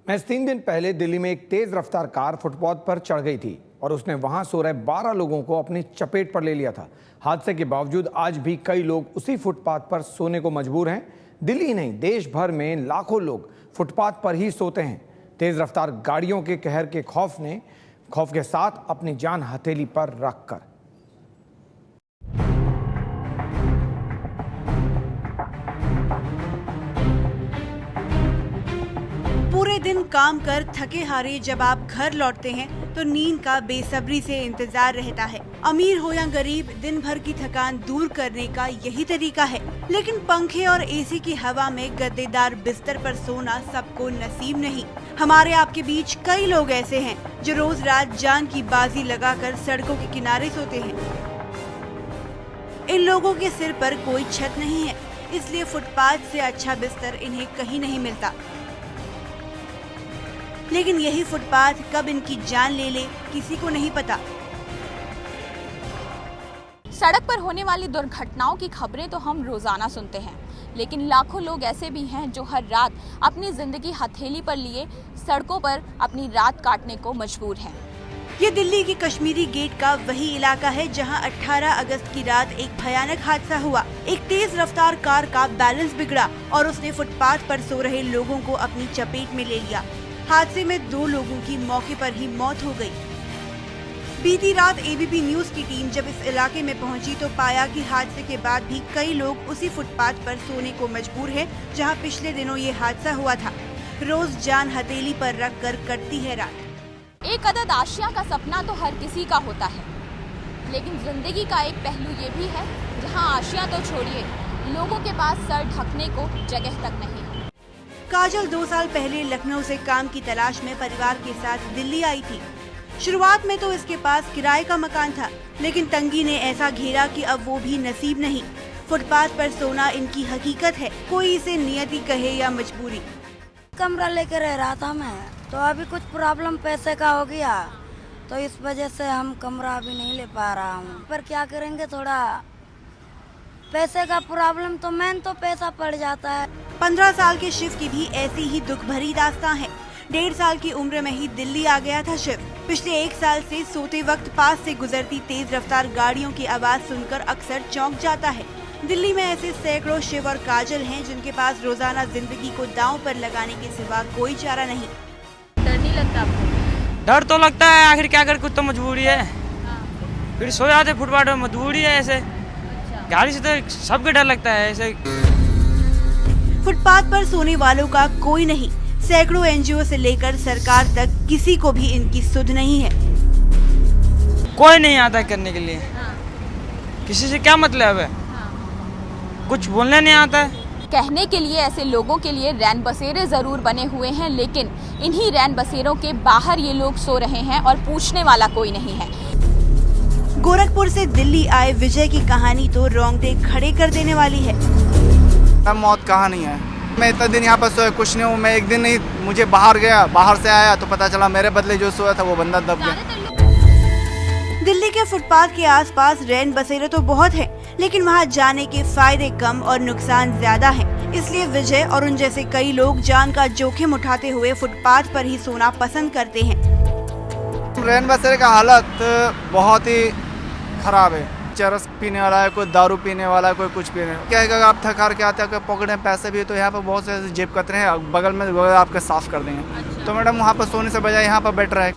महज 3 दिन पहले दिल्ली में एक तेज रफ्तार कार फुटपाथ पर चढ़ गई थी और उसने वहां सो रहे 12 लोगों को अपनी चपेट पर ले लिया था। हादसे के बावजूद आज भी कई लोग उसी फुटपाथ पर सोने को मजबूर हैं। दिल्ली ही नहीं, देश भर में लाखों लोग फुटपाथ पर ही सोते हैं। तेज रफ्तार गाड़ियों के कहर के खौफ के साथ अपनी जान हथेली पर रखकर। पूरे दिन काम कर थके हारे जब आप घर लौटते हैं तो नींद का बेसब्री से इंतजार रहता है। अमीर हो या गरीब, दिन भर की थकान दूर करने का यही तरीका है। लेकिन पंखे और एसी की हवा में गद्देदार बिस्तर पर सोना सबको नसीब नहीं। हमारे आपके बीच कई लोग ऐसे हैं जो रोज रात जान की बाजी लगाकर सड़कों के किनारे सोते हैं। इन लोगों के सिर पर कोई छत नहीं है, इसलिए फुटपाथ से अच्छा बिस्तर इन्हें कहीं नहीं मिलता। लेकिन यही फुटपाथ कब इनकी जान ले ले, किसी को नहीं पता। सड़क पर होने वाली दुर्घटनाओं की खबरें तो हम रोजाना सुनते हैं, लेकिन लाखों लोग ऐसे भी हैं जो हर रात अपनी जिंदगी हथेली पर लिए सड़कों पर अपनी रात काटने को मजबूर हैं। ये दिल्ली के कश्मीरी गेट का वही इलाका है जहां 18 अगस्त की रात एक भयानक हादसा हुआ। एक तेज रफ्तार कार का बैलेंस बिगड़ा और उसने फुटपाथ पर सो रहे लोगों को अपनी चपेट में ले लिया। हादसे में 2 लोगों की मौके पर ही मौत हो गई। बीती रात एबीपी न्यूज की टीम जब इस इलाके में पहुंची तो पाया कि हादसे के बाद भी कई लोग उसी फुटपाथ पर सोने को मजबूर हैं, जहां पिछले दिनों ये हादसा हुआ था। रोज जान हथेली पर रखकर कटती है रात। एक अदद आशिया का सपना तो हर किसी का होता है, लेकिन जिंदगी का एक पहलू ये भी है जहां आशिया तो छोड़िए, लोगों के पास सर ढकने को जगह तक नहीं। काजल 2 साल पहले लखनऊ से काम की तलाश में परिवार के साथ दिल्ली आई थी। शुरुआत में तो इसके पास किराए का मकान था, लेकिन तंगी ने ऐसा घेरा कि अब वो भी नसीब नहीं। फुटपाथ पर सोना इनकी हकीकत है, कोई इसे नियति कहे या मजबूरी। कमरा लेकर रह रहा था मैं, तो अभी कुछ प्रॉब्लम पैसे का हो गया, तो इस वजह से हम कमरा अभी नहीं ले पा रहा हूँ। पर क्या करेंगे, थोड़ा पैसे का प्रॉब्लम तो मेन तो पैसा पड़ जाता है। 15 साल के शिव की भी ऐसी ही दुख भरी दास्तां है। 1.5 साल की उम्र में ही दिल्ली आ गया था शिव। पिछले 1 साल से सोते वक्त पास से गुजरती तेज रफ्तार गाड़ियों की आवाज सुनकर अक्सर चौंक जाता है। दिल्ली में ऐसे सैकड़ों शिव और काजल हैं जिनके पास रोजाना जिंदगी को दांव पर लगाने के सिवा कोई चारा नहीं। डर नहीं लगता आपको? डर तो लगता है, आखिर क्या कर, कुछ तो मजबूरी है। फिर सो जाते फुटपाथ में, मजबूरी है। ऐसे गाड़ी से तो सबको डर लगता है। ऐसे फुटपाथ पर सोने वालों का कोई नहीं, सैकड़ों एनजीओ से लेकर सरकार तक किसी को भी इनकी सुध नहीं है। कोई नहीं आता करने के लिए। किसी से क्या मतलब है, कुछ बोलने नहीं आता है। कहने के लिए ऐसे लोगों के लिए रैन बसेरे जरूर बने हुए हैं, लेकिन इन्हीं रैन बसेरों के बाहर ये लोग सो रहे हैं और पूछने वाला कोई नहीं है। गोरखपुर से दिल्ली आए विजय की कहानी तो रोंगटे खड़े कर देने वाली है। मौत कहानी है। मैं इतना दिन यहाँ पर सोया कुछ नहीं हूँ। मैं एक दिन नहीं, मुझे बाहर गया, बाहर से आया तो पता चला मेरे बदले जो सोया था वो बंदा दब गया। दिल्ली के फुटपाथ के आसपास रैन बसेरे तो बहुत हैं, लेकिन वहाँ जाने के फायदे कम और नुकसान ज्यादा हैं। इसलिए विजय और उन जैसे कई लोग जान का जोखिम उठाते हुए फुटपाथ पर ही सोना पसंद करते हैं। रैन बसेरे का हालत बहुत ही खराब है। चरस पीने वाला है, कोई दारू पीने वाला है, कोई कुछ पीने। क्या है, आप थक हार के आते हैं, पॉकेट में पैसे भी है, तो यहाँ पर बहुत से जेब कतरे हैं, बगल में आपके साफ कर देंगे। तो मैडम वहाँ पर सोने से बजाय यहाँ पर बेटर है।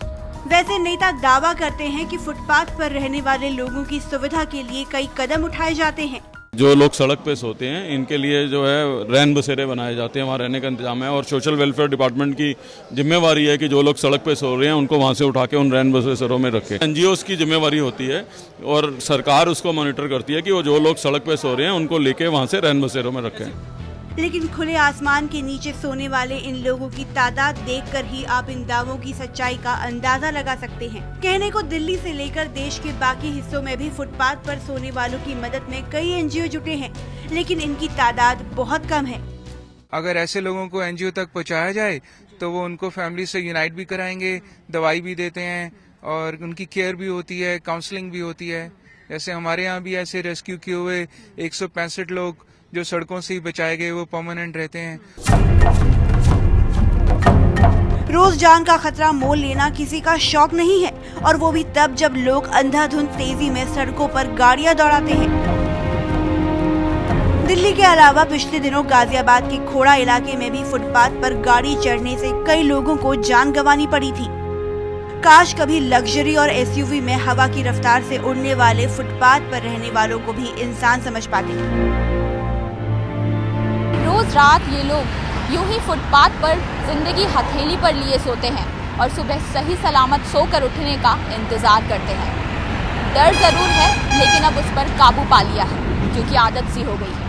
वैसे नेता दावा करते हैं कि फुटपाथ पर रहने वाले लोगों की सुविधा के लिए कई कदम उठाए जाते हैं। जो लोग सड़क पे सोते हैं इनके लिए जो है रैन बसेरे बनाए जाते हैं, वहाँ रहने का इंतजाम है और सोशल वेलफेयर डिपार्टमेंट की जिम्मेवारी है कि जो लोग सड़क पे सो रहे हैं उनको वहाँ से उठा के उन रैन बसेरों में रखें। एनजीओस की जिम्मेवारी होती है और सरकार उसको मॉनिटर करती है कि वो जो लोग सड़क पे सो रहे हैं उनको लेके वहाँ से रैन बसेरों में रखें। लेकिन खुले आसमान के नीचे सोने वाले इन लोगों की तादाद देखकर ही आप इन दावों की सच्चाई का अंदाजा लगा सकते हैं। कहने को दिल्ली से लेकर देश के बाकी हिस्सों में भी फुटपाथ पर सोने वालों की मदद में कई एनजीओ जुटे हैं, लेकिन इनकी तादाद बहुत कम है। अगर ऐसे लोगों को एनजीओ तक पहुंचाया जाए तो वो उनको फैमिली से यूनाइट भी कराएंगे, दवाई भी देते हैं और उनकी केयर भी होती है, काउंसलिंग भी होती है। जैसे हमारे यहाँ भी ऐसे रेस्क्यू किए हुए 165 लोग जो सड़कों से ही बचाए गए वो परमानेंट रहते हैं। रोज जान का खतरा मोल लेना किसी का शौक नहीं है, और वो भी तब जब लोग अंधाधुंध तेजी में सड़कों पर गाड़ियां दौड़ाते हैं। दिल्ली के अलावा पिछले दिनों गाजियाबाद के खोड़ा इलाके में भी फुटपाथ पर गाड़ी चढ़ने से कई लोगों को जान गंवानी पड़ी थी। काश कभी लग्जरी और एसयूवी में हवा की रफ्तार से उड़ने वाले फुटपाथ पर रहने वालों को भी इंसान समझ पाते। रोज रात ये लोग यूं ही फुटपाथ पर जिंदगी हथेली पर लिए सोते हैं और सुबह सही सलामत सोकर उठने का इंतजार करते हैं। डर जरूर है, लेकिन अब उस पर काबू पा लिया है, क्योंकि आदत सी हो गई है।